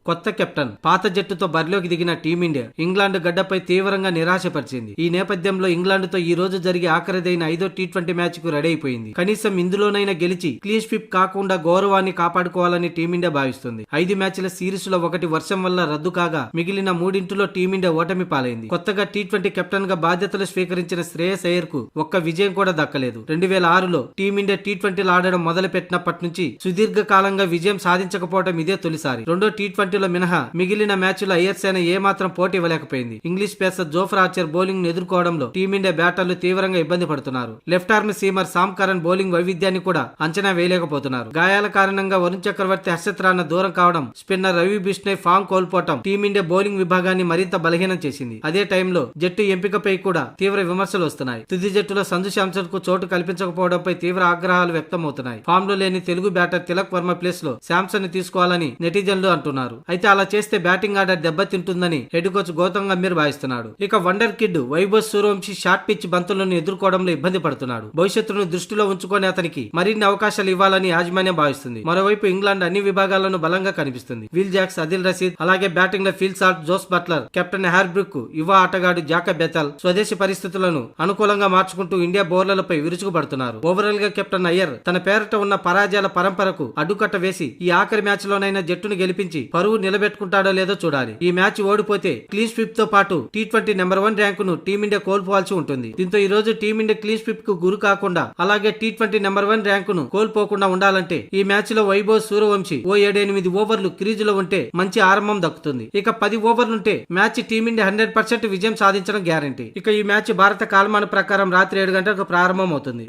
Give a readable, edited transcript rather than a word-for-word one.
కొత్త కెప్టెన్ పాత జట్టుతో బరిలోకి దిగిన టీమిండియా ఇంగ్లాండ్ గడ్డపై తీవ్రంగా నిరాశపరిచింది. ఈ నేపథ్యంలో ఇంగ్లాండ్తో ఈ రోజు జరిగే ఆఖరిదైన 5వ టీ20 మ్యాచ్ కు రెడీ అయిపోయింది. కనీసం ఇందులోనైనా గెలిచి క్లీన్ స్వీప్ కాకుండా గౌరవాన్ని కాపాడుకోవాలని టీమిండియా భావిస్తుంది. 5 మ్యాచ్ల సిరీస్ లో ఒకటి వర్షం వల్ల రద్దు కాగా మిగిలిన 3 టీమిండియా ఓటమి పాలైంది. కొత్తగా టీ20 కెప్టెన్ గా బాధ్యతలు స్వీకరించిన శ్రేయస్ అయ్యర్ కు ఒక్క విజయం కూడా దక్కలేదు. 2006లో టీమిండియా టీ20 ఆడడం మొదలు పెట్టినప్పటి నుంచి సుదీర్ఘ కాలంగా విజయం సాధించకపోవడం ఇదే తొలిసారి. రెండో టీ20లో మినహా మిగిలిన మ్యాచ్లో అయ్యర్ సేన ఏమాత్రం పోటీ ఇవ్వలేకపోయింది. English pacer Jofra Archer bowling ను ఎదుర్కోవడంలో టీమిండియా బ్యాటర్లు తీవ్రంగా ఇబ్బంది పడుతున్నారు. Left arm seamer Sam Curran bowling వైవిధ్యాన్ని కూడా అంచనా వేయలేకపోతున్నారు. గాయాల కారణంగా వరుణ్ చక్రవర్తి, హర్షత్ రాణా దూరం కావడం, స్పిన్నర్ రవి బిష్ణోయ్ ఫామ్ కోల్పోవడం టీమిండియా బౌలింగ్ విభాగాన్ని మరింత బలహీనం చేసింది. అదే టైంలో జట్టు ఎంపికపై కూడా తీవ్ర విమర్శలు వస్తున్నాయి. తుది జట్టులో సంజు శాంసన్ కు చోటు కల్పించకపోవడంపై తీవ్ర ఆగ్రహాలు వ్యక్తమవుతున్నాయి. ఫామ్ లో లేని తెలుగు బ్యాటర్ తిలక్ వర్మ ప్లేస్ లో శాంసన్ ని తీసుకోవాలని నెటిజన్లు అంటున్నారు. అయితే అలా చేస్తే బ్యాటింగ్ ఆర్డర్ దెబ్బతింటుందని హెడ్ కోచ్ గౌతమ్ గంభీర్ భావిస్తున్నాడు. ఇక wonder kid Vaibhav Suryavanshi short pitch బంతులను ఎదుర్కోవడంలో ఇబ్బంది పడుతున్నాడు. భవిష్యత్తును దృష్టిలో ఉంచుకొని అతనికి మరిన్ని అవకాశాలు ఇవ్వాలని యాజమాన్యం భావిస్తుంది. మరోవైపు ఇంగ్లాండ్ అన్ని విభాగాల్లోనూ బలంగా కనిపిస్తుంది. విల్ జాక్స్, అదిల్ రషీద్, అలాగే బ్యాటింగ్ లో Phil Salt, Jos Buttler, captain Harry Brook, యువ ఆటగాడు జాకబ్ బెథెల్ స్వదేశీ పరిస్థితులను అనుకూలంగా మార్చుకుంటూ ఇండియా బౌలర్లపై విరుచుకుపడుతున్నారు. ఓవరాల్ గా కెప్టెన్ అయ్యర్ తన పేరట ఉన్న పరాజయాల పరంపరకు అడ్డుకట్ట వేసి ఈ ఆఖరి మ్యాచ్ లోనైనా జట్టును గెలిపించి పరువు నిలబెట్టుకుంటాడో లేదో చూడాలి. ఈ మ్యాచ్ ఓడిపోతే క్లీన్ స్వీప్ తో పాటు టీ20 నెంబర్ 1 ర్యాంకును టీమిండియా కోల్పోవాల్సి ఉంటుంది. దీంతో ఈ రోజు టీమిండియా క్లీన్ స్వీప్ కు గురి కాకుండా అలాగే టీ20 నెంబర్ 1 ర్యాంకును కోల్పోకుండా ఉండాలంటే ఈ మ్యాచ్ లో వైభవ్ సూర్యవంశీ ఓ 7-8 ఓవర్లు క్రీజులో ఉంటే మంచి ఆరంభం దక్కుతుంది. ఇక 10 ఓవర్లుంటే మ్యాచ్ టీమిండియా 100% విజయం సాధించడం గ్యారంటీ. ఇక ఈ మ్యాచ్ భారత కాలమాన ప్రకారం రాత్రి 7 గంటలకు ప్రారంభం అవుతుంది.